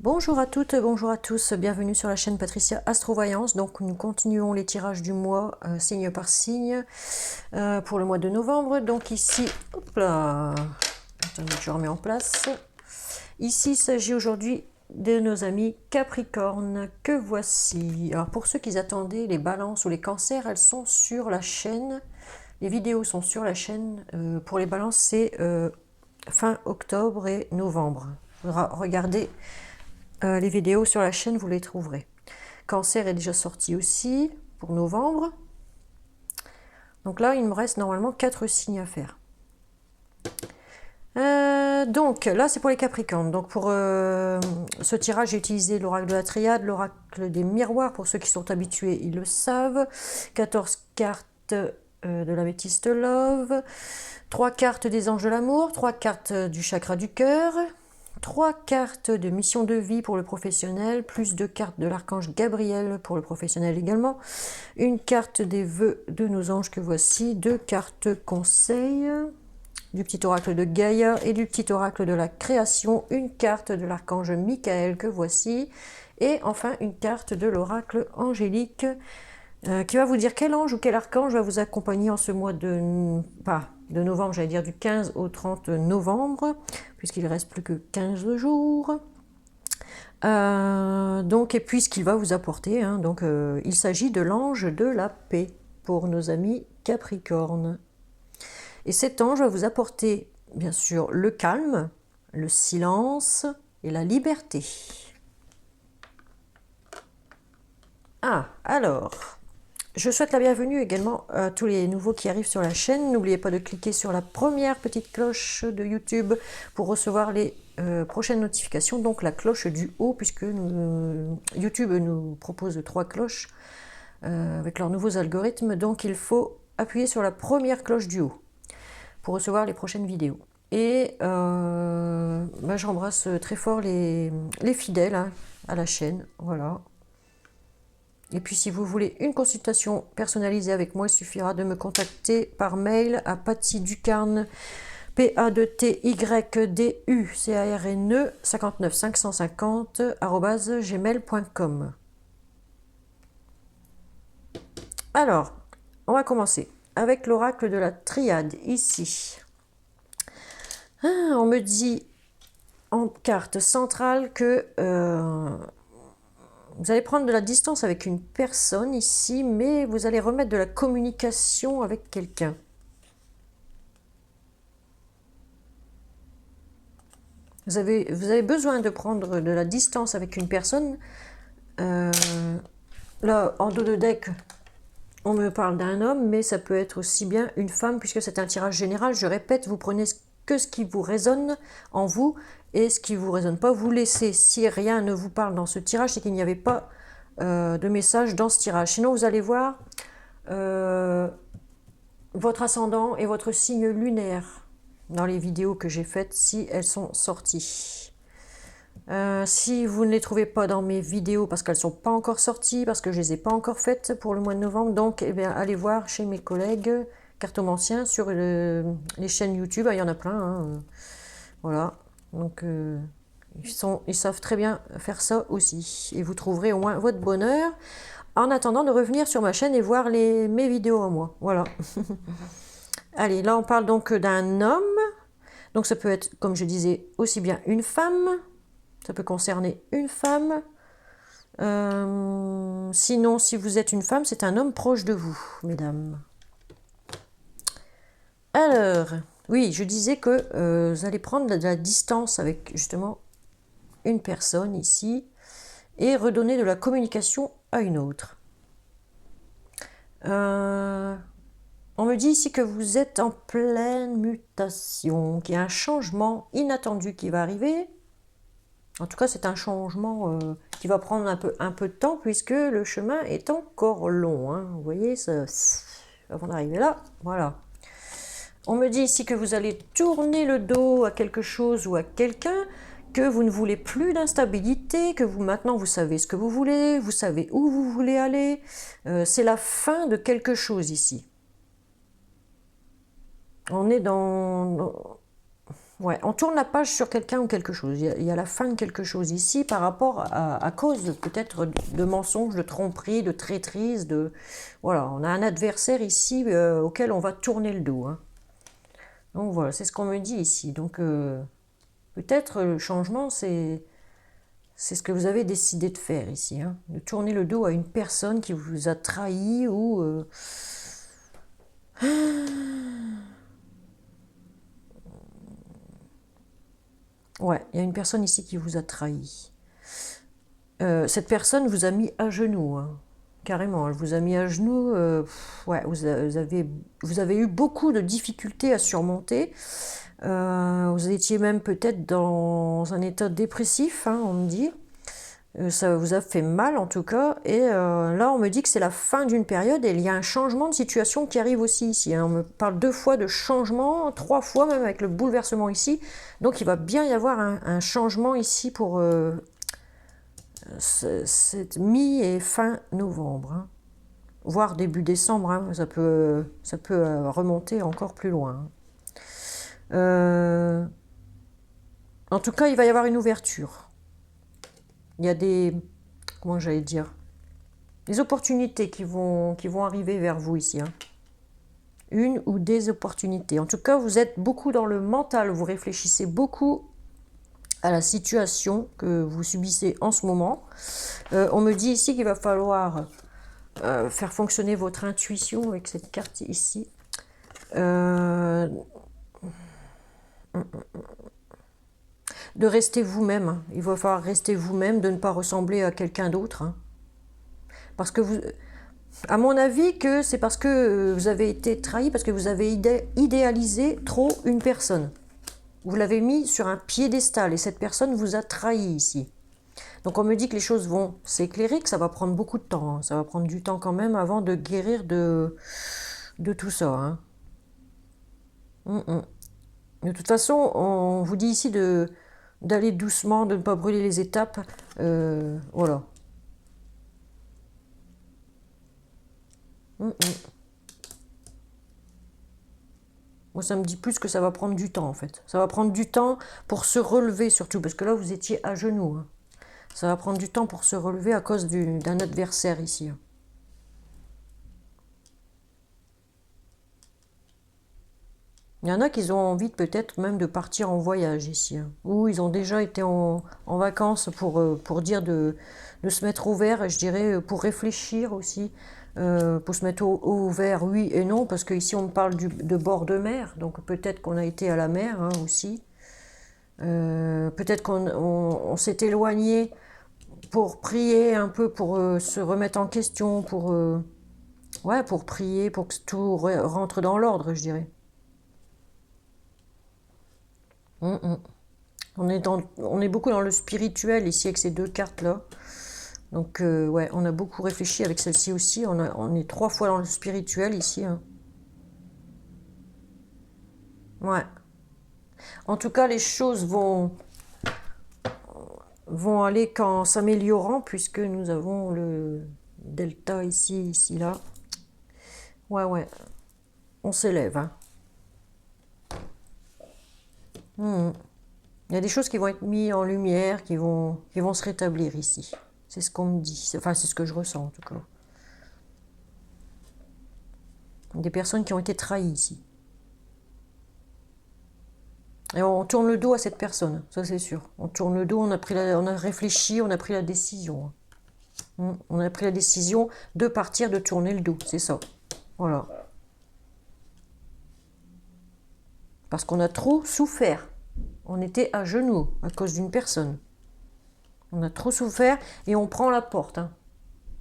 Bonjour à toutes, bonjour à tous, bienvenue sur la chaîne Patricia Astrovoyance. Donc nous continuons les tirages du mois signe par signe pour le mois de novembre. Donc ici, hop là, attendez, je remets en place. Ici, il s'agit aujourd'hui de nos amis Capricorne que voici. Alors pour ceux qui attendaient les balances ou les cancers, elles sont sur la chaîne. Les vidéos sont sur la chaîne. Pour les balances, c'est fin octobre et novembre. Regardez les vidéos sur la chaîne, vous les trouverez. Cancer est déjà sorti aussi pour novembre. Donc là, il me reste normalement 4 signes à faire. Donc là, c'est pour les Capricornes. Donc pour ce tirage, j'ai utilisé l'oracle de la Triade, l'oracle des miroirs. Pour ceux qui sont habitués, ils le savent. 14 cartes de l'améthyste Love, 3 cartes des anges de l'amour, 3 cartes du chakra du cœur, 3 cartes de mission de vie pour le professionnel, plus 2 cartes de l'archange Gabriel pour le professionnel également, une carte des vœux de nos anges que voici, 2 cartes conseils, du petit oracle de Gaïa et du petit oracle de la création, une carte de l'archange Michael que voici, et enfin une carte de l'oracle angélique qui va vous dire quel ange ou quel archange va vous accompagner en ce mois de novembre, j'allais dire du 15 au 30 novembre, puisqu'il ne reste plus que 15 jours. Et puis ce qu'il va vous apporter, il s'agit de l'ange de la paix pour nos amis Capricorne. Et cet ange va vous apporter, bien sûr, le calme, le silence et la liberté. Alors, je souhaite la bienvenue également à tous les nouveaux qui arrivent sur la chaîne. N'oubliez pas de cliquer sur la première petite cloche de YouTube pour recevoir les prochaines notifications. Donc la cloche du haut, puisque YouTube nous propose 3 cloches avec leurs nouveaux algorithmes. Donc il faut appuyer sur la première cloche du haut pour recevoir les prochaines vidéos. Et j'embrasse très fort les fidèles à la chaîne. Voilà. Et puis si vous voulez une consultation personnalisée avec moi, il suffira de me contacter par mail à pattyducarne, PADTYDUCARNE 59550 @gmail.com. Alors, on va commencer avec l'oracle de la Triade ici. On me dit en carte centrale que vous allez prendre de la distance avec une personne ici, mais vous allez remettre de la communication avec quelqu'un. Vous avez besoin de prendre de la distance avec une personne. Là, en dos de deck, on me parle d'un homme, mais ça peut être aussi bien une femme, puisque c'est un tirage général. Je répète, vous prenez que ce qui vous résonne en vous, et ce qui ne vous résonne pas, vous laissez. Si rien ne vous parle dans ce tirage, c'est qu'il n'y avait pas de message dans ce tirage. Sinon, vous allez voir votre ascendant et votre signe lunaire dans les vidéos que j'ai faites, si elles sont sorties. Si vous ne les trouvez pas dans mes vidéos parce qu'elles ne sont pas encore sorties, parce que je ne les ai pas encore faites pour le mois de novembre, donc allez voir chez mes collègues cartomanciens sur les chaînes YouTube. Il y en a plein. Voilà. Donc ils savent très bien faire ça aussi. Et vous trouverez au moins votre bonheur en attendant de revenir sur ma chaîne et voir mes vidéos à moi. Voilà. Allez, là on parle donc d'un homme. Donc ça peut être, comme je disais, aussi bien une femme. Ça peut concerner une femme. Sinon, si vous êtes une femme, c'est un homme proche de vous, mesdames. Alors, oui, je disais que vous allez prendre de la distance avec justement une personne ici et redonner de la communication à une autre. On me dit ici que vous êtes en pleine mutation, qu'il y a un changement inattendu qui va arriver. En tout cas, c'est un changement qui va prendre un peu de temps, puisque le chemin est encore long. Vous voyez, ça, avant d'arriver là, voilà. On me dit ici que vous allez tourner le dos à quelque chose ou à quelqu'un, que vous ne voulez plus d'instabilité, que maintenant vous savez ce que vous voulez, vous savez où vous voulez aller. C'est la fin de quelque chose ici. On est dans Ouais, on tourne la page sur quelqu'un ou quelque chose. Il y a la fin de quelque chose ici par rapport à cause peut-être de mensonges, de tromperies, de traîtrises, de... Voilà, on a un adversaire ici auquel on va tourner le dos. Hein. Donc voilà, c'est ce qu'on me dit ici. Donc peut-être le changement, c'est ce que vous avez décidé de faire ici. Hein, de tourner le dos à une personne qui vous a trahi ou... Ouais, il y a une personne ici qui vous a trahi. Cette personne vous a mis à genoux, hein. Carrément, elle vous a mis à genoux. Ouais, vous avez eu beaucoup de difficultés à surmonter. Vous étiez même peut-être dans un état dépressif, hein, on me dit. Ça vous a fait mal en tout cas. Et là, on me dit que c'est la fin d'une période et il y a un changement de situation qui arrive aussi ici. Hein. On me parle 2 fois de changement, 3 fois même avec le bouleversement ici. Donc il va bien y avoir un changement ici pour cette mi- et fin novembre. Hein. Voire début décembre, hein. Ça peut remonter encore plus loin. Hein. En tout cas, il va y avoir une ouverture. Il y a des... Comment j'allais dire, des opportunités qui vont arriver vers vous ici. Hein. Une ou des opportunités. En tout cas, vous êtes beaucoup dans le mental. Vous réfléchissez beaucoup à la situation que vous subissez en ce moment. On me dit ici qu'il va falloir faire fonctionner votre intuition avec cette carte ici. De rester vous-même. Il va falloir rester vous-même, de ne pas ressembler à quelqu'un d'autre. Hein. Parce que vous... À mon avis, que c'est parce que vous avez été trahi, parce que vous avez idéalisé trop une personne. Vous l'avez mis sur un piédestal et cette personne vous a trahi ici. Donc on me dit que les choses vont s'éclairer, que ça va prendre beaucoup de temps. Hein. Ça va prendre du temps quand même avant de guérir de tout ça. Hein. De toute façon, on vous dit ici d'aller doucement, de ne pas brûler les étapes. Voilà. Moi, ça me dit plus que ça va prendre du temps, en fait. Ça va prendre du temps pour se relever, surtout, parce que là, vous étiez à genoux. Hein. Ça va prendre du temps pour se relever à cause d'un adversaire ici. Hein. Il y en a qui ont envie peut-être même de partir en voyage ici. Hein. Ou ils ont déjà été en vacances pour dire de se mettre au vert, je dirais, pour réfléchir aussi. Pour se mettre au vert, oui et non, parce qu'ici on parle de bord de mer, donc peut-être qu'on a été à la mer hein, aussi. Peut-être qu'on s'est éloigné pour prier un peu, pour se remettre en question, pour prier, pour que tout rentre dans l'ordre, je dirais. On est beaucoup dans le spirituel ici avec ces 2 cartes-là. Donc, ouais, on a beaucoup réfléchi avec celle-ci aussi. On est 3 fois dans le spirituel ici. Hein. Ouais. En tout cas, les choses vont aller qu'en s'améliorant puisque nous avons le delta ici, là. Ouais, ouais. On s'élève. Hein. Il y a des choses qui vont être mises en lumière, qui vont se rétablir ici. C'est ce qu'on me dit. Enfin, c'est ce que je ressens en tout cas. Des personnes qui ont été trahies ici. Et on tourne le dos à cette personne, ça c'est sûr. On tourne le dos, on a réfléchi, on a pris la décision. On a pris la décision de partir, de tourner le dos, c'est ça. Voilà. Parce qu'on a trop souffert. On était à genoux à cause d'une personne. On a trop souffert et on prend la porte. Hein.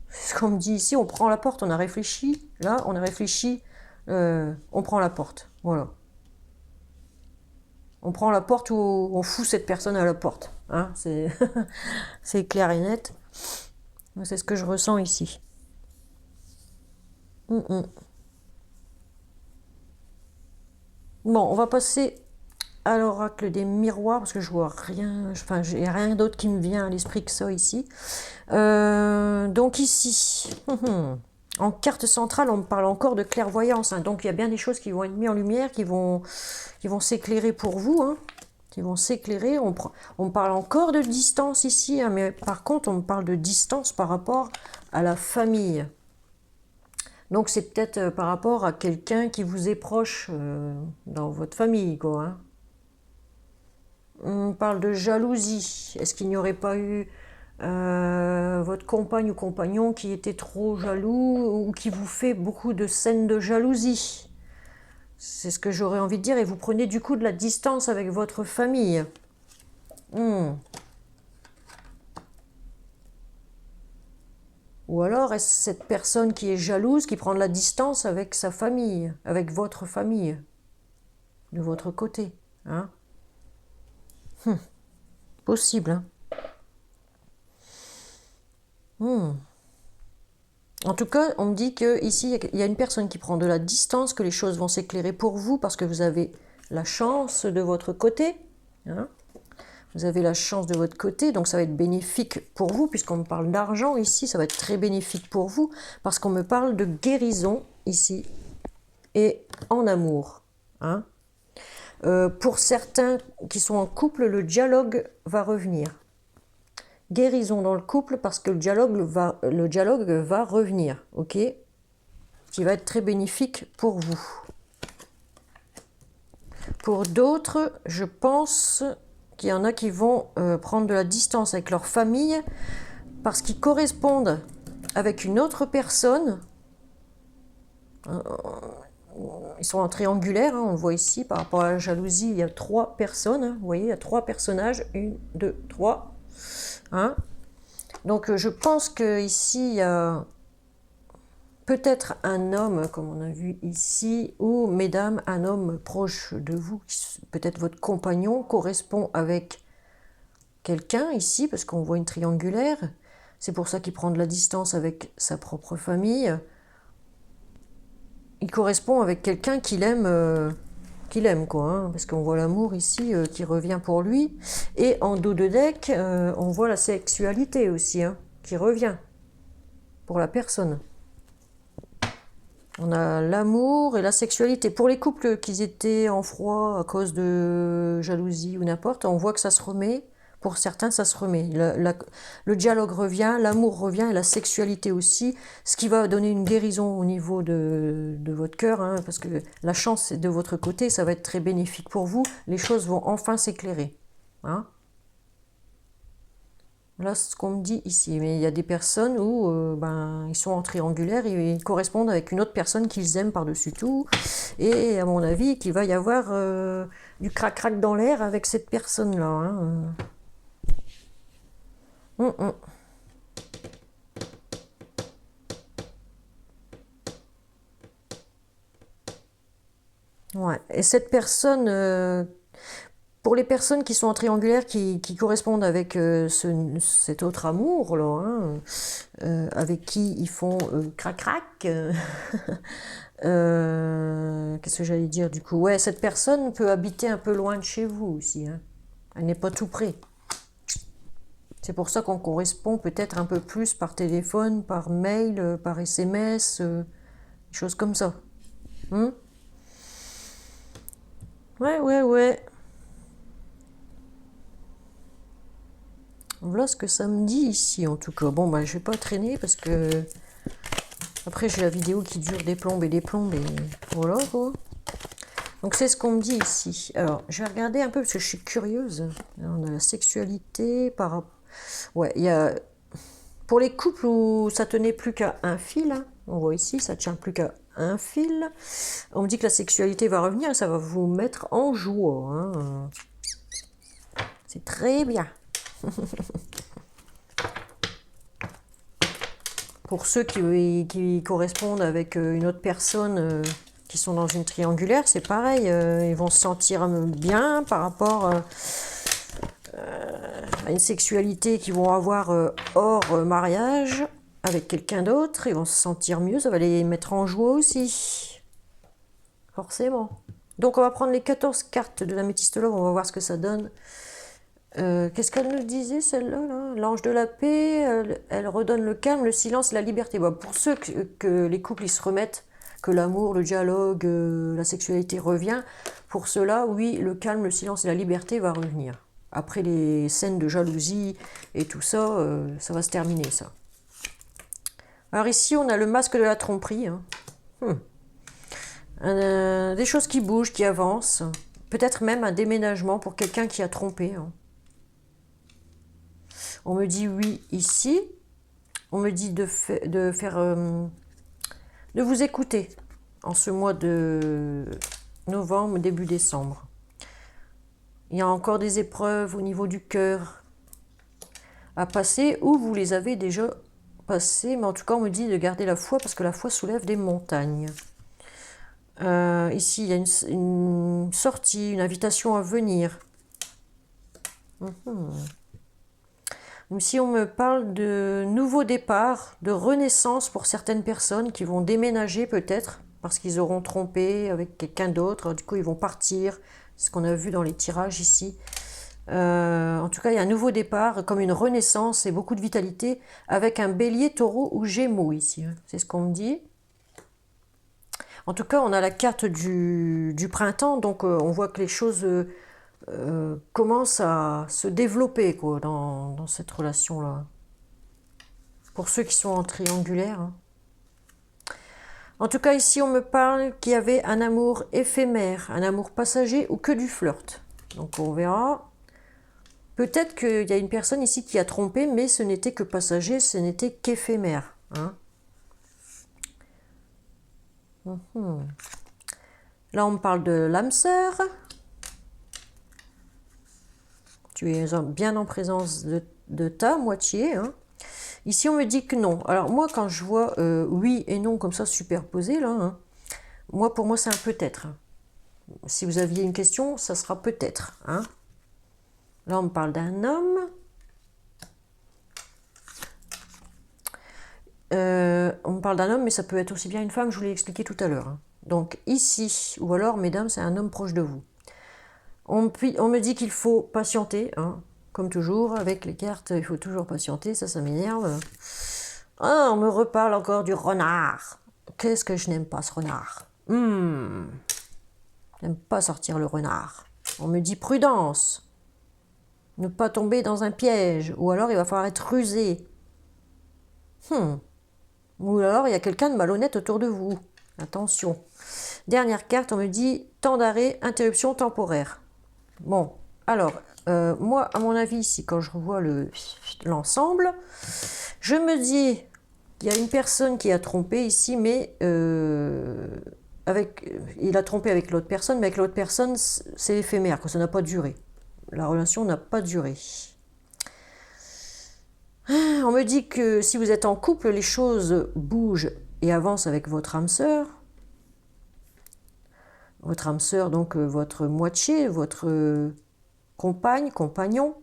C'est ce qu'on me dit ici, on prend la porte, on a réfléchi. Là, on a réfléchi, on prend la porte. Voilà. On prend la porte ou on fout cette personne à la porte. Hein, c'est clair et net. C'est ce que je ressens ici. Bon, on va passer à l'oracle des miroirs parce que je vois rien. Enfin, j'ai rien d'autre qui me vient à l'esprit que ça ici. Donc ici, en carte centrale, on me parle encore de clairvoyance. Hein, donc il y a bien des choses qui vont être mises en lumière, qui vont s'éclairer pour vous. Hein. qui vont s'éclairer. On parle encore de distance ici, hein, mais par contre, on parle de distance par rapport à la famille. Donc, c'est peut-être par rapport à quelqu'un qui vous est proche dans votre famille, quoi. Hein. On parle de jalousie. Est-ce qu'il n'y aurait pas eu votre compagne ou compagnon qui était trop jaloux ou qui vous fait beaucoup de scènes de jalousie? C'est ce que j'aurais envie de dire. Et vous prenez du coup de la distance avec votre famille. Ou alors est-ce cette personne qui est jalouse qui prend de la distance avec sa famille, avec votre famille, de votre côté, hein? Possible, hein? En tout cas, on me dit que ici il y a une personne qui prend de la distance, que les choses vont s'éclairer pour vous parce que vous avez la chance de votre côté, hein? Vous avez la chance de votre côté, donc ça va être bénéfique pour vous, puisqu'on me parle d'argent ici, ça va être très bénéfique pour vous, parce qu'on me parle de guérison ici, et en amour. Hein. Pour certains qui sont en couple, le dialogue va revenir. Guérison dans le couple, parce que le dialogue va revenir, ok? Qui va être très bénéfique pour vous. Pour d'autres, je pense qu'il y en a qui vont prendre de la distance avec leur famille parce qu'ils correspondent avec une autre personne. Ils sont en triangulaire, hein, on le voit ici, par rapport à la jalousie, il y a 3 personnes, hein, vous voyez, il y a 3 personnages, 1, 2, 3. Hein. Donc je pense qu'ici, il y a peut-être un homme, comme on a vu ici, ou mesdames, un homme proche de vous, peut-être votre compagnon, correspond avec quelqu'un ici, parce qu'on voit une triangulaire. C'est pour ça qu'il prend de la distance avec sa propre famille. Il correspond avec quelqu'un qu'il aime, quoi, hein, parce qu'on voit l'amour ici qui revient pour lui. Et en dos de deck, on voit la sexualité aussi, hein, qui revient pour la personne. On a l'amour et la sexualité. Pour les couples qui étaient en froid à cause de jalousie ou n'importe, on voit que ça se remet. Pour certains, ça se remet. Le dialogue revient, l'amour revient et la sexualité aussi, ce qui va donner une guérison au niveau de votre cœur, hein, parce que la chance est de votre côté, ça va être très bénéfique pour vous. Les choses vont enfin s'éclairer. Hein. Voilà ce qu'on me dit ici. Mais il y a des personnes où ils sont en triangulaire et ils correspondent avec une autre personne qu'ils aiment par-dessus tout. Et à mon avis, qu'il va y avoir du crac-crac dans l'air avec cette personne-là. Hein. Ouais. Et cette personne, pour les personnes qui sont en triangulaire, qui correspondent avec cet autre amour, là, hein, avec qui ils font crac-crac, qu'est-ce que j'allais dire du coup? Ouais, cette personne peut habiter un peu loin de chez vous aussi. Hein. Elle n'est pas tout près. C'est pour ça qu'on correspond peut-être un peu plus par téléphone, par mail, par SMS, des choses comme ça. Ouais. Voilà ce que ça me dit ici, en tout cas. Bon, je vais pas traîner parce que... Après, j'ai la vidéo qui dure des plombes et voilà, quoi. Donc, c'est ce qu'on me dit ici. Alors, je vais regarder un peu parce que je suis curieuse. Alors, on a la sexualité par... Ouais, il y a... Pour les couples où ça tenait plus qu'à un fil, hein, on voit ici, ça tient plus qu'à un fil. On me dit que la sexualité va revenir et ça va vous mettre en joie. Hein. C'est très bien. Pour ceux qui correspondent avec une autre personne qui sont dans une triangulaire, c'est pareil. Ils vont se sentir bien par rapport à une sexualité qu'ils vont avoir hors mariage avec quelqu'un d'autre. Ils vont se sentir mieux, ça va les mettre en joie aussi. Forcément. Donc on va prendre les 14 cartes de l'améthyste love, on va voir ce que ça donne. Qu'est-ce qu'elle nous disait celle-là là, l'ange de la paix, elle redonne le calme, le silence et la liberté. Bon, pour ceux que les couples ils se remettent que l'amour, le dialogue, la sexualité revient. Pour cela, oui, le calme, le silence et la liberté va revenir. Après les scènes de jalousie et tout ça, ça va se terminer, ça. Alors ici, on a le masque de la tromperie. Hein. Des choses qui bougent, qui avancent. Peut-être même un déménagement pour quelqu'un qui a trompé. Hein. On me dit oui ici. On me dit de vous écouter en ce mois de novembre, début décembre. Il y a encore des épreuves au niveau du cœur à passer, ou vous les avez déjà passées, mais en tout cas on me dit de garder la foi parce que la foi soulève des montagnes. Ici il y a une sortie, une invitation à venir. Ici on me parle de nouveau départ, de renaissance pour certaines personnes qui vont déménager peut-être parce qu'ils auront trompé avec quelqu'un d'autre, du coup ils vont partir. C'est ce qu'on a vu dans les tirages ici. En tout cas, il y a un nouveau départ, comme une renaissance et beaucoup de vitalité, avec un bélier, taureau ou gémeaux ici. C'est ce qu'on me dit. En tout cas, on a la carte du printemps, donc on voit que les choses commencent à se développer quoi, dans cette relation-là. Pour ceux qui sont en triangulaire. Hein. En tout cas, ici, on me parle qu'il y avait un amour éphémère, un amour passager ou que du flirt. Donc, on verra. Peut-être qu'il y a une personne ici qui a trompé, mais ce n'était que passager, ce n'était qu'éphémère. Hein. Là, on me parle de l'âme sœur. Tu es bien en présence de ta moitié. Hein. Ici, on me dit que non. Alors, moi, quand je vois oui et non comme ça superposés, là, hein, pour moi, c'est un peut-être. Si vous aviez une question, ça sera peut-être. Hein. Là, on me parle d'un homme. On me parle d'un homme, mais ça peut être aussi bien une femme, je vous l'ai expliqué tout à l'heure. Hein. Donc, ici, ou alors, mesdames, c'est un homme proche de vous. On me dit qu'il faut patienter, hein. Comme toujours, avec les cartes, il faut toujours patienter, ça m'énerve. Ah, on me reparle encore du renard. Qu'est-ce que je n'aime pas, ce renard. Je n'aime pas sortir le renard. On me dit prudence. Ne pas tomber dans un piège. Ou alors, il va falloir être rusé. Ou alors, il y a quelqu'un de malhonnête autour de vous. Attention. Dernière carte, on me dit temps d'arrêt, interruption temporaire. Bon, alors, moi, à mon avis, ici, quand je revois l'ensemble, je me dis qu'il y a une personne qui a trompé ici, mais il a trompé avec l'autre personne, mais avec l'autre personne, c'est éphémère, que ça n'a pas duré. La relation n'a pas duré. On me dit que si vous êtes en couple, les choses bougent et avancent avec votre âme sœur. Votre âme sœur, donc votre moitié, votre compagne, compagnon.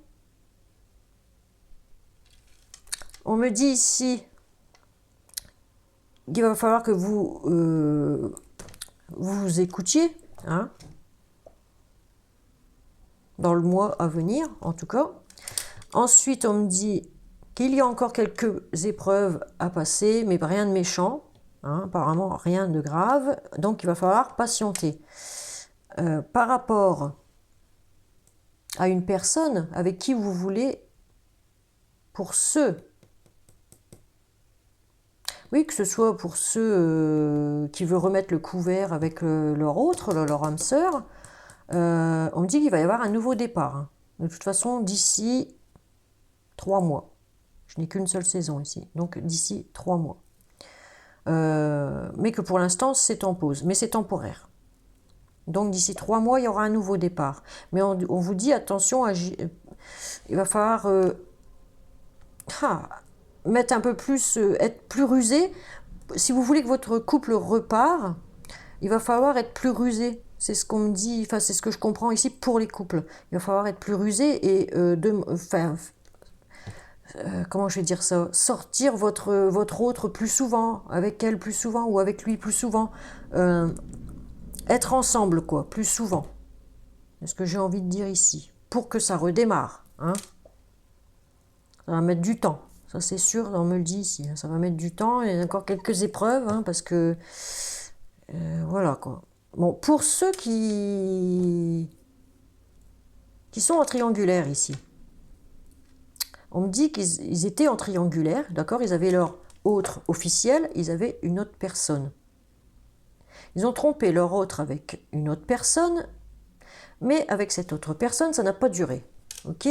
On me dit ici qu'il va falloir que vous vous écoutiez, hein, dans le mois à venir, en tout cas. Ensuite, on me dit qu'il y a encore quelques épreuves à passer, mais rien de méchant. Hein, apparemment, rien de grave. Donc, il va falloir patienter. Par rapport à une personne avec qui vous voulez, pour ceux, oui, que ce soit pour ceux qui veulent remettre le couvert avec leur autre, leur âme sœur, on me dit qu'il va y avoir un nouveau départ. Hein. De toute façon, d'ici 3 mois. Je n'ai qu'une seule saison ici, donc d'ici 3 mois. Mais que pour l'instant, c'est en pause, mais c'est temporaire. Donc d'ici 3 mois, il y aura un nouveau départ. Mais on vous dit, attention, il va falloir mettre un peu plus, être plus rusé. Si vous voulez que votre couple repart, il va falloir être plus rusé. C'est ce qu'on me dit, enfin c'est ce que je comprends ici pour les couples. Il va falloir être plus rusé et comment je vais dire ça, sortir votre autre plus souvent, avec elle plus souvent ou avec lui plus souvent. Être ensemble, quoi, plus souvent. C'est ce que j'ai envie de dire ici. Pour que ça redémarre. Hein. Ça va mettre du temps. Ça, c'est sûr, on me le dit ici. Ça va mettre du temps. Il y a encore quelques épreuves, hein, parce que Voilà quoi. Bon, pour ceux qui sont en triangulaire ici, on me dit qu'ils étaient en triangulaire, d'accord? Ils avaient leur autre officiel, ils avaient une autre personne. Ils ont trompé leur autre avec une autre personne, mais avec cette autre personne, ça n'a pas duré. Ok?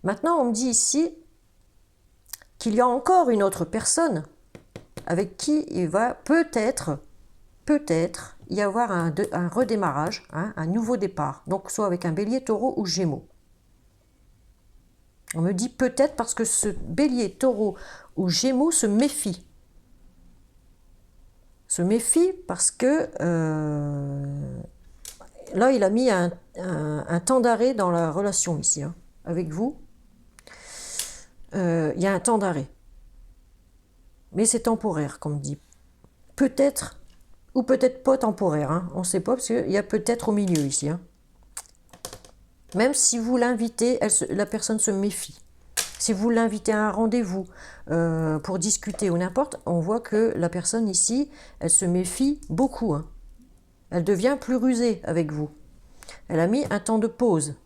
Maintenant, on me dit ici qu'il y a encore une autre personne avec qui il va peut-être y avoir un redémarrage, hein, un nouveau départ. Donc, soit avec un bélier, taureau ou gémeaux. On me dit peut-être parce que ce bélier, taureau ou gémeaux se méfie. Se méfie parce que là, il a mis un temps d'arrêt dans la relation ici, hein, avec vous. Il y a un temps d'arrêt. Mais c'est temporaire, comme dit. Peut-être, ou peut-être pas temporaire, hein, on ne sait pas, parce qu'il y a peut-être au milieu ici. Hein. Même si vous l'invitez, la personne se méfie. Si vous l'invitez à un rendez-vous pour discuter ou n'importe, on voit que la personne ici, elle se méfie beaucoup. Hein. Elle devient plus rusée avec vous. Elle a mis un temps de pause.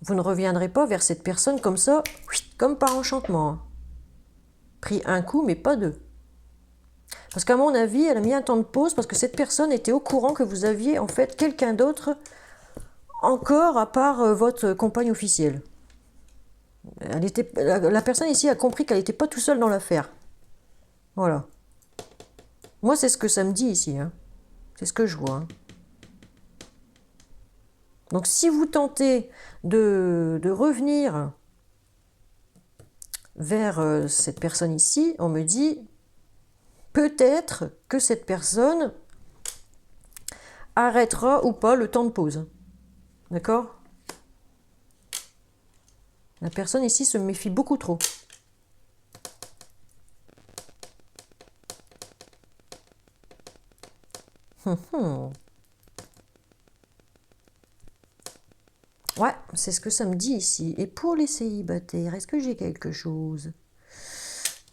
Vous ne reviendrez pas vers cette personne comme ça, comme par enchantement. Hein. Pris un coup, mais pas deux. Parce qu'à mon avis, elle a mis un temps de pause parce que cette personne était au courant que vous aviez en fait quelqu'un d'autre encore à part votre compagne officielle. La personne ici a compris qu'elle n'était pas tout seule dans l'affaire. Voilà. Moi, c'est ce que ça me dit ici. Hein. C'est ce que je vois. Hein. Donc, si vous tentez de revenir vers cette personne ici, on me dit peut-être que cette personne arrêtera ou pas le temps de pause. D'accord ? La personne ici se méfie beaucoup trop. Ouais, c'est ce que ça me dit ici. Et pour les célibataires, est-ce que j'ai quelque chose?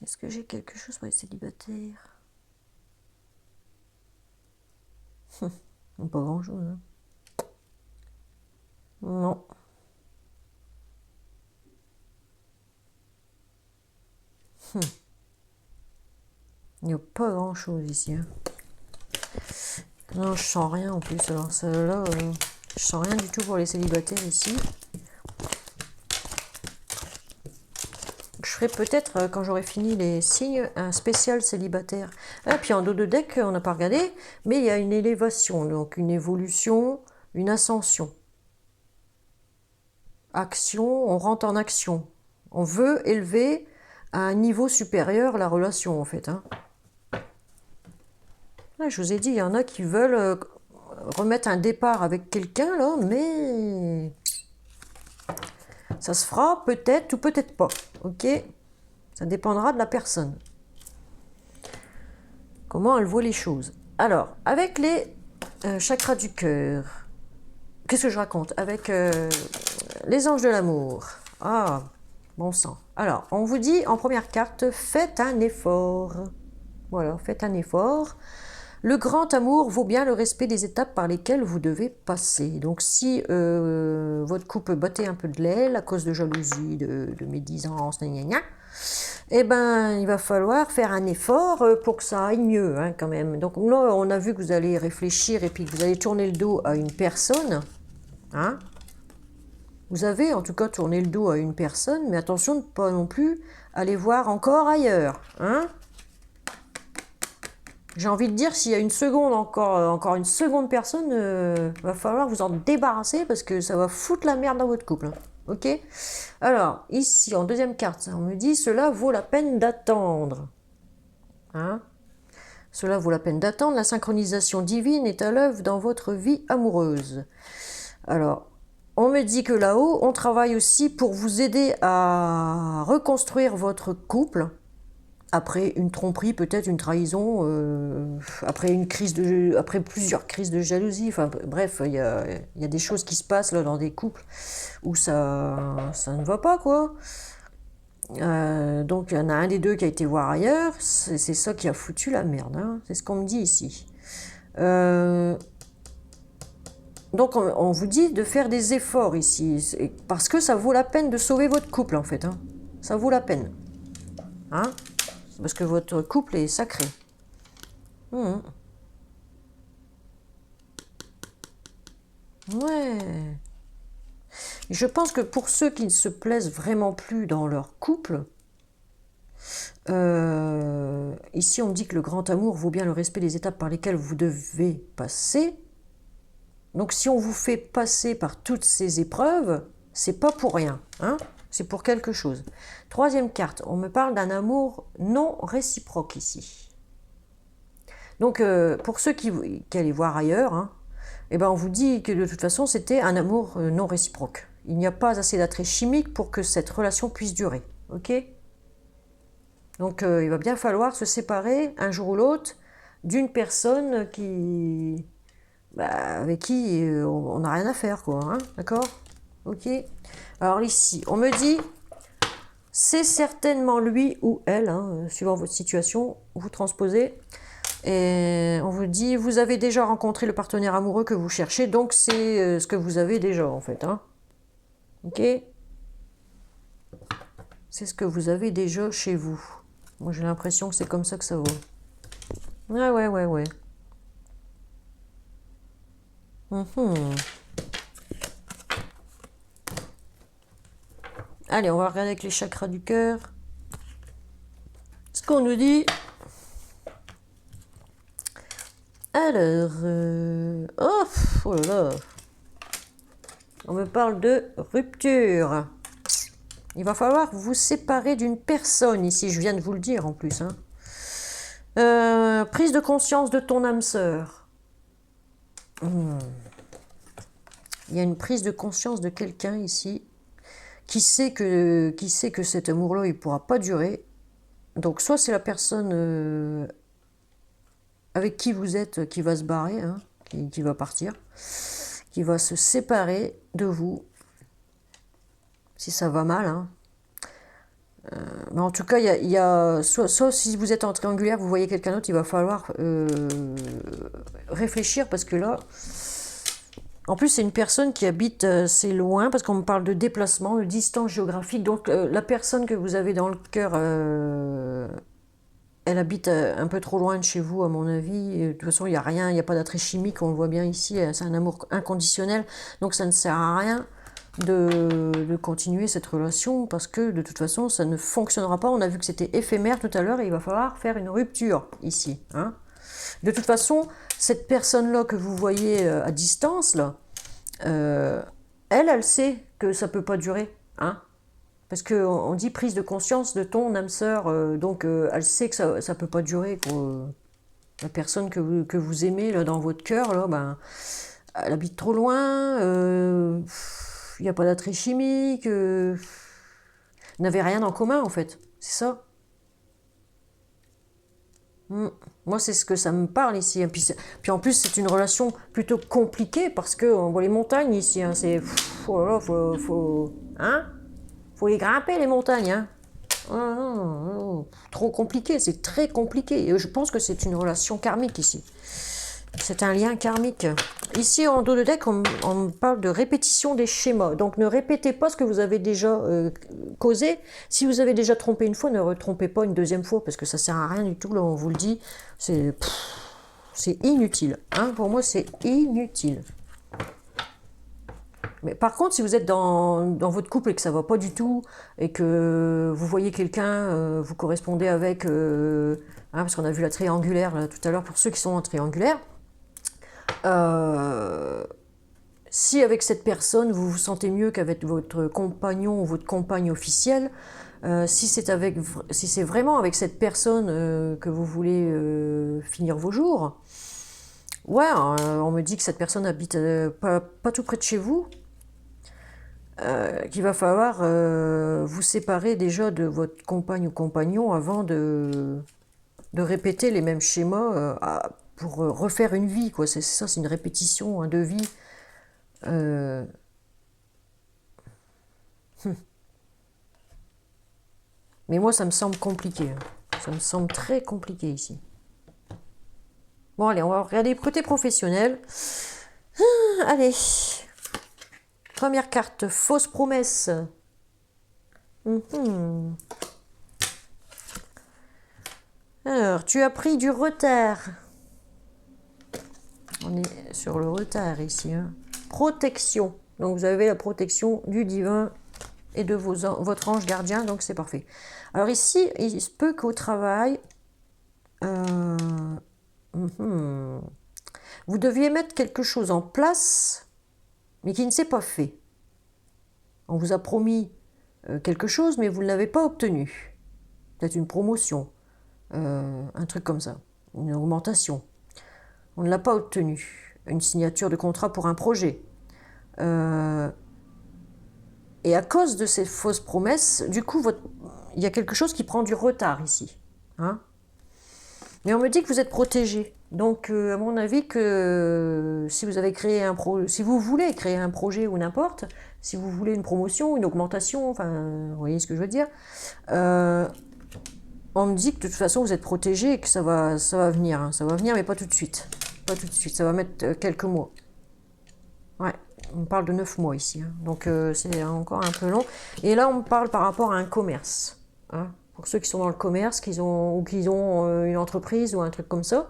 Est-ce que j'ai quelque chose pour les célibataires? Pas grand-chose. Hein. Non. Il n'y a pas grand-chose ici. Hein. Non, je sens rien en plus. Alors celle-là, je sens rien du tout pour les célibataires ici. Je ferai peut-être, quand j'aurai fini les signes, un spécial célibataire. Ah, puis en dos de deck, on n'a pas regardé, mais il y a une élévation, donc une évolution, une ascension. Action, on rentre en action. On veut élever à un niveau supérieur la relation, en fait. Hein. Ah, je vous ai dit, il y en a qui veulent remettre un départ avec quelqu'un, là, mais ça se fera peut-être ou peut-être pas. Ok? Ça dépendra de la personne. Comment elle voit les choses. Alors, avec les chakras du cœur, qu'est-ce que je raconte? Avec les anges de l'amour. Ah, bon sang. Alors, on vous dit en première carte, faites un effort. Voilà, faites un effort. Le grand amour vaut bien le respect des étapes par lesquelles vous devez passer. Donc si votre couple battait un peu de l'aile à cause de jalousie, de médisance, eh ben, il va falloir faire un effort pour que ça aille mieux hein, quand même. Donc là, on a vu que vous allez réfléchir et puis que vous allez tourner le dos à une personne. Hein. Vous avez en tout cas tourné le dos à une personne, mais attention de ne pas non plus aller voir encore ailleurs. Hein. J'ai envie de dire, s'il y a une seconde encore une seconde personne, va falloir vous en débarrasser parce que ça va foutre la merde dans votre couple. Hein. Ok? Alors, ici, en deuxième carte, on me dit, cela vaut la peine d'attendre. Hein? Cela vaut la peine d'attendre. La synchronisation divine est à l'œuvre dans votre vie amoureuse. Alors, on me dit que là-haut, on travaille aussi pour vous aider à reconstruire votre couple. Après une tromperie, peut-être une trahison, après plusieurs crises de jalousie, enfin bref, il y a des choses qui se passent là dans des couples où ça ne va pas quoi. Donc il y en a un des deux qui a été voir ailleurs, c'est ça qui a foutu la merde, hein. C'est ce qu'on me dit ici. Donc on vous dit de faire des efforts ici, parce que ça vaut la peine de sauver votre couple en fait, hein. Ça vaut la peine, hein, parce que votre couple est sacré. Mmh. Ouais. Je pense que pour ceux qui ne se plaisent vraiment plus dans leur couple, ici on me dit que le grand amour vaut bien le respect des étapes par lesquelles vous devez passer. Donc si on vous fait passer par toutes ces épreuves, c'est pas pour rien, hein, c'est pour quelque chose. Troisième carte, on me parle d'un amour non réciproque ici. Donc pour ceux qui allaient voir ailleurs, hein, eh ben on vous dit que de toute façon c'était un amour non réciproque. Il n'y a pas assez d'attrait chimique pour que cette relation puisse durer, ok? Donc il va bien falloir se séparer un jour ou l'autre d'une personne qui, avec qui on n'a rien à faire, quoi, hein, d'accord? Ok. Alors ici, on me dit, c'est certainement lui ou elle, hein, suivant votre situation, vous transposez. Et on vous dit, vous avez déjà rencontré le partenaire amoureux que vous cherchez, donc c'est ce que vous avez déjà, en fait, hein. Ok? C'est ce que vous avez déjà chez vous. Moi, j'ai l'impression que c'est comme ça que ça vaut. Ah ouais, ouais, ouais. Allez, on va regarder avec les chakras du cœur. Ce qu'on nous dit. Alors, oh là là. On me parle de rupture. Il va falloir vous séparer d'une personne ici, je viens de vous le dire en plus, hein. Prise de conscience de ton âme sœur. Il y a une prise de conscience de quelqu'un ici qui sait que cet amour-là, il ne pourra pas durer. Donc soit c'est la personne avec qui vous êtes qui va se barrer, hein, qui va partir, qui va se séparer de vous, si ça va mal, hein. Mais en tout cas, il y a soit si vous êtes en triangulaire, vous voyez quelqu'un d'autre, il va falloir réfléchir, parce que là, en plus c'est une personne qui habite assez loin, parce qu'on me parle de déplacement, de distance géographique. Donc la personne que vous avez dans le cœur, elle habite un peu trop loin de chez vous, à mon avis. De toute façon, il n'y a rien, il n'y a pas d'attrait chimique, on le voit bien ici, c'est un amour inconditionnel, donc ça ne sert à rien de continuer cette relation, parce que de toute façon ça ne fonctionnera pas. On a vu que c'était éphémère tout à l'heure et il va falloir faire une rupture ici, hein. De toute façon, cette personne là que vous voyez à distance là, elle sait que ça peut pas durer, hein, parce qu'on dit prise de conscience de ton âme sœur, donc elle sait que ça peut pas durer, quoi. La personne que vous aimez là, dans votre cœur là, ben, elle habite trop loin, il n'y a pas d'attrait chimique, vous n'avez rien en commun en fait, c'est ça. Moi, c'est ce que ça me parle ici. Et puis en plus, c'est une relation plutôt compliquée, parce qu'on voit les montagnes ici, hein, c'est... Oh là là, hein, faut les grimper les montagnes, hein. Oh non, non, trop compliqué, c'est très compliqué. Et je pense que c'est une relation karmique ici. C'est un lien karmique. Ici, en dos de deck, on parle de répétition des schémas. Donc, ne répétez pas ce que vous avez déjà causé. Si vous avez déjà trompé une fois, ne retrompez pas une deuxième fois, parce que ça sert à rien du tout, là, on vous le dit. C'est inutile, hein. Pour moi, c'est inutile. Mais par contre, si vous êtes dans votre couple et que ça va pas du tout, et que vous voyez quelqu'un, vous correspondez avec... hein, parce qu'on a vu la triangulaire là, tout à l'heure, pour ceux qui sont en triangulaire, si avec cette personne vous vous sentez mieux qu'avec votre compagnon ou votre compagne officielle, si c'est vraiment avec cette personne que vous voulez finir vos jours, ouais, on me dit que cette personne habite pas tout près de chez vous, qu'il va falloir vous séparer déjà de votre compagne ou compagnon avant de répéter les mêmes schémas pour refaire une vie, quoi. C'est ça, c'est une répétition, hein, de vie. Mais moi, ça me semble compliqué. Ça me semble très compliqué ici. Bon, allez, on va regarder côté professionnel. Allez. Première carte, fausse promesse. Alors, tu as pris du retard. On est sur le retard ici. Hein. Protection. Donc, vous avez la protection du divin et de votre ange gardien. Donc, c'est parfait. Alors ici, il se peut qu'au travail, vous deviez mettre quelque chose en place, mais qui ne s'est pas fait. On vous a promis quelque chose, mais vous ne l'avez pas obtenu. Peut-être une promotion, un truc comme ça, une augmentation. On ne l'a pas obtenu. Une signature de contrat pour un projet. Et à cause de ces fausses promesses, du coup, il y a quelque chose qui prend du retard ici. Hein? Mais on me dit que vous êtes protégé. Donc, à mon avis, que si vous avez créé si vous voulez créer un projet ou n'importe, si vous voulez une promotion, une augmentation, enfin, vous voyez ce que je veux dire, on me dit que de toute façon, vous êtes protégé et que ça va venir. Hein. Ça va venir, mais pas tout de suite. Pas tout de suite, ça va mettre quelques mois. Ouais, on parle de 9 mois ici. Hein. Donc, c'est encore un peu long. Et là, on me parle par rapport à un commerce. Hein. Pour ceux qui sont dans le commerce, qui ont une entreprise ou un truc comme ça,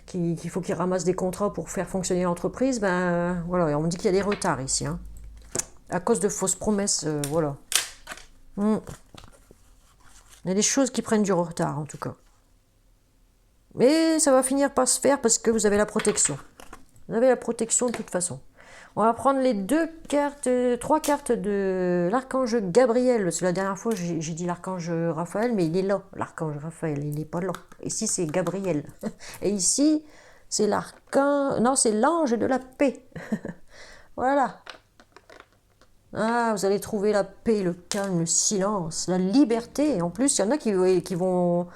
qu'il faut qu'ils ramassent des contrats pour faire fonctionner l'entreprise, ben voilà, on me dit qu'il y a des retards ici. Hein. À cause de fausses promesses, voilà. Il y a des choses qui prennent du retard, en tout cas. Mais ça va finir par se faire parce que vous avez la protection. Vous avez la protection de toute façon. On va prendre les trois cartes de l'archange Gabriel. Parce que la dernière fois, j'ai dit l'archange Raphaël, mais il est là, l'archange Raphaël. Il n'est pas là. Ici, c'est Gabriel. Et ici, c'est Non, c'est l'ange de la paix. Voilà. Ah, vous allez trouver la paix, le calme, le silence, la liberté. Et en plus, il y en a qui vont...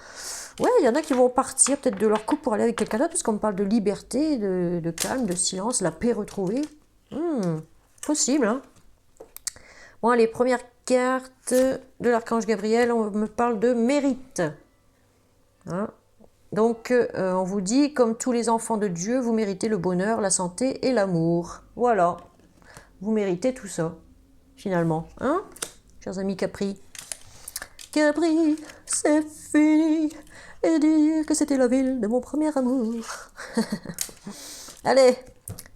Ouais, il y en a qui vont partir peut-être de leur couple pour aller avec quelqu'un d'autre, parce qu'on me parle de liberté, de calme, de silence, la paix retrouvée. Possible, hein. Bon, allez, première carte de l'archange Gabriel, on me parle de mérite. Hein. Donc, on vous dit, comme tous les enfants de Dieu, vous méritez le bonheur, la santé et l'amour. Voilà. Vous méritez tout ça, finalement. Hein, chers amis Capri. Capri, c'est fini. Et dire que c'était la ville de mon premier amour. Allez,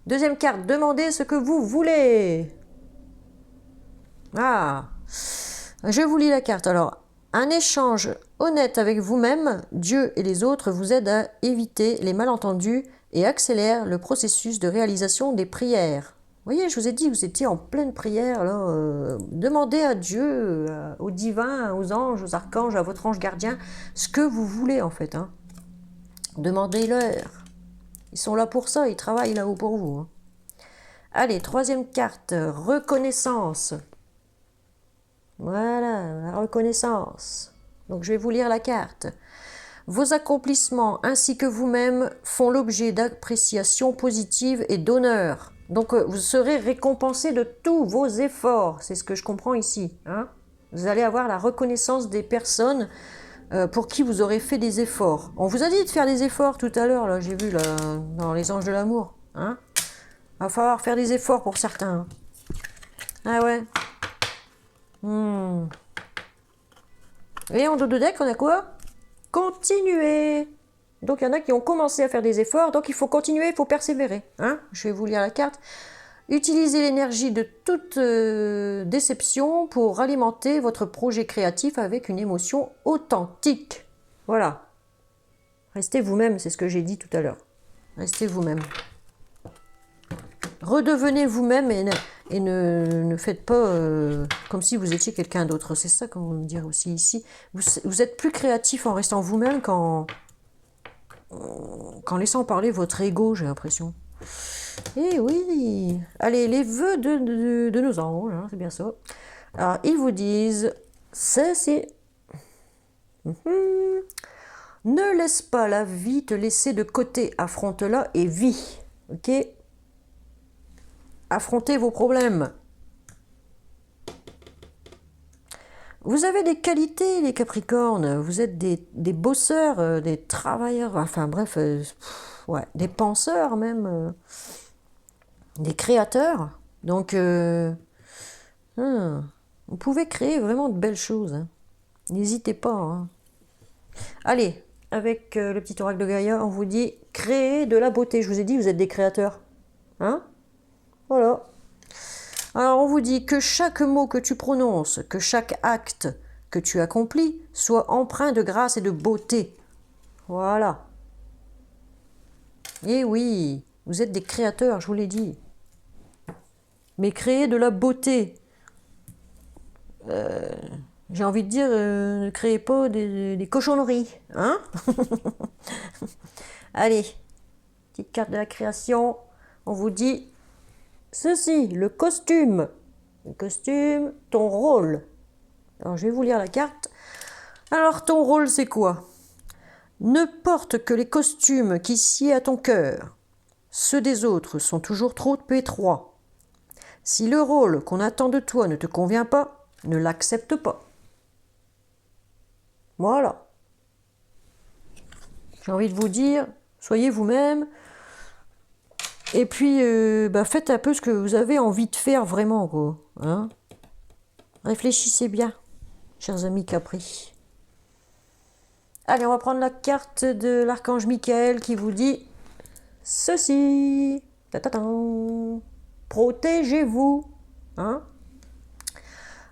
deuxième carte, demandez ce que vous voulez. Ah, je vous lis la carte. Alors, un échange honnête avec vous-même, Dieu et les autres vous aide à éviter les malentendus et accélère le processus de réalisation des prières. Vous voyez, je vous ai dit, vous étiez en pleine prière. Là, demandez à Dieu, au divin, aux anges, aux archanges, à votre ange gardien, ce que vous voulez en fait. Hein. Demandez-leur. Ils sont là pour ça, ils travaillent là-haut pour vous. Hein. Allez, troisième carte, reconnaissance. Voilà, la reconnaissance. Donc je vais vous lire la carte. Vos accomplissements ainsi que vous-même font l'objet d'appréciation positive et d'honneur. Donc vous serez récompensé de tous vos efforts. C'est ce que je comprends ici. Hein. Vous allez avoir la reconnaissance des personnes pour qui vous aurez fait des efforts. On vous a dit de faire des efforts tout à l'heure, là, j'ai vu là, dans les anges de l'amour. Hein. Va falloir faire des efforts pour certains. Ah ouais. Et en dos de deck, on a quoi? Continuer. Donc il y en a qui ont commencé à faire des efforts, donc il faut continuer, il faut persévérer. Hein, je vais vous lire la carte. Utilisez l'énergie de toute déception pour alimenter votre projet créatif avec une émotion authentique. Voilà. Restez vous-même, c'est ce que j'ai dit tout à l'heure. Restez vous-même. Redevenez vous-même et ne faites pas comme si vous étiez quelqu'un d'autre. C'est ça qu'on veut me dire aussi ici. Vous êtes plus créatif en restant vous-même qu'en laissant parler votre ego, j'ai l'impression. Eh oui. Allez, les vœux de nos anges, hein, c'est bien ça. Alors, ils vous disent, ceci. Ne laisse pas la vie te laisser de côté. Affronte-la et vis. Ok ? Affrontez vos problèmes. Vous avez des qualités, les Capricornes. Vous êtes des bosseurs, des travailleurs, enfin bref, ouais, des penseurs même, des créateurs. Donc, vous pouvez créer vraiment de belles choses. Hein. N'hésitez pas. Hein. Allez, avec le petit oracle de Gaïa, on vous dit créer de la beauté. Je vous ai dit, vous êtes des créateurs. Hein? Voilà. Alors on vous dit que chaque mot que tu prononces, que chaque acte que tu accomplis soit empreint de grâce et de beauté. Voilà. Et oui, vous êtes des créateurs, je vous l'ai dit. Mais créer de la beauté. J'ai envie de dire, ne créez pas des cochonneries. Hein? Allez, petite carte de la création. On vous dit ceci, le costume. Le costume, ton rôle. Alors, je vais vous lire la carte. Alors, ton rôle, c'est quoi? Ne porte que les costumes qui sied à ton cœur. Ceux des autres sont toujours trop étroits. Si le rôle qu'on attend de toi ne te convient pas, ne l'accepte pas. Voilà. J'ai envie de vous dire, soyez vous-même. Et puis, faites un peu ce que vous avez envie de faire vraiment, quoi. Hein? Réfléchissez bien, chers amis Capri. Allez, on va prendre la carte de l'archange Michael qui vous dit ceci. Protégez-vous. Hein?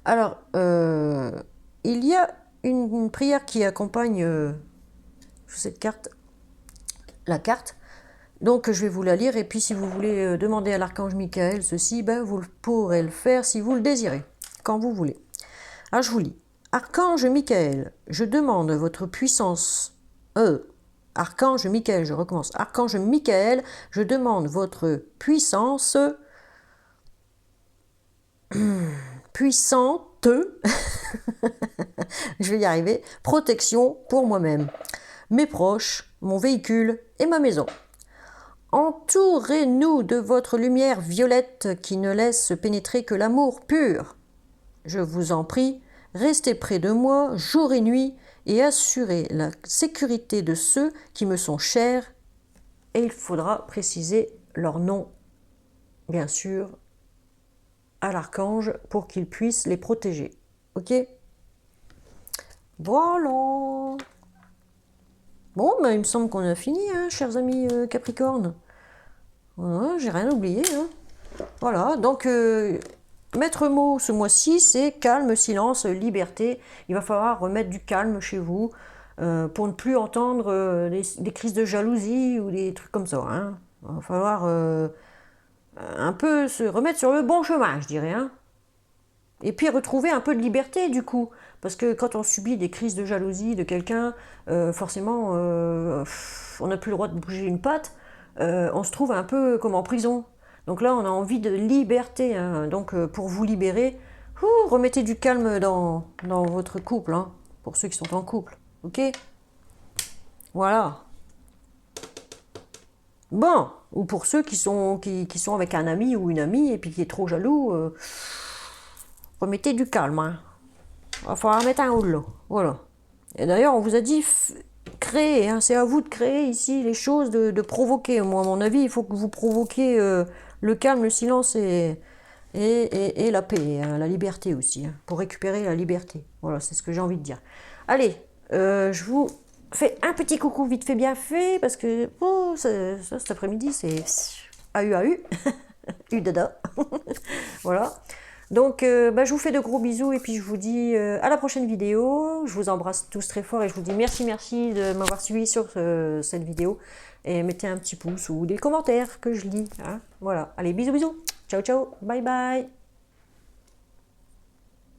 Alors, il y a une prière qui accompagne cette carte, la carte. Donc, je vais vous la lire. Et puis, si vous voulez demander à l'archange Michael ceci, vous pourrez le faire si vous le désirez, quand vous voulez. Alors, je vous lis. Archange Michael, je demande votre puissance. Archange Michael, je recommence. Archange Michael, je demande votre puissance puissante, je vais y arriver, protection pour moi-même, mes proches, mon véhicule et ma maison. Entourez-nous de votre lumière violette qui ne laisse pénétrer que l'amour pur. Je vous en prie, restez près de moi jour et nuit et assurez la sécurité de ceux qui me sont chers. Et il faudra préciser leur nom, bien sûr, à l'archange pour qu'il puisse les protéger. Ok? Voilà. Bon, il me semble qu'on a fini, hein, chers amis Capricorne. Voilà, j'ai rien oublié. Hein. Voilà, donc maître mot ce mois-ci, c'est calme, silence, liberté. Il va falloir remettre du calme chez vous pour ne plus entendre des crises de jalousie ou des trucs comme ça. Hein. Il va falloir un peu se remettre sur le bon chemin, je dirais. Hein. Et puis retrouver un peu de liberté du coup. Parce que quand on subit des crises de jalousie de quelqu'un, forcément, on n'a plus le droit de bouger une patte. On se trouve un peu comme en prison. Donc là, on a envie de liberté. Hein. Donc pour vous libérer, remettez du calme dans votre couple. Hein, pour ceux qui sont en couple. Ok? Voilà. Bon. Ou pour ceux qui sont avec un ami ou une amie et puis qui est trop jaloux, remettez du calme. Hein. Il va falloir mettre un haut de l'eau. Voilà. Et d'ailleurs, on vous a dit créer. Hein, c'est à vous de créer ici les choses, de provoquer. Moi, à mon avis, il faut que vous provoquiez le calme, le silence et la paix, hein, la liberté aussi. Hein, pour récupérer la liberté. Voilà, c'est ce que j'ai envie de dire. Allez, je vous fais un petit coucou vite fait, bien fait. Parce que ça, cet après-midi, c'est AU. U dada. Voilà. Donc, je vous fais de gros bisous et puis je vous dis à la prochaine vidéo. Je vous embrasse tous très fort et je vous dis merci de m'avoir suivi sur cette vidéo. Et mettez un petit pouce ou des commentaires que je lis. Hein. Voilà. Allez, bisous. Ciao, ciao. Bye, bye.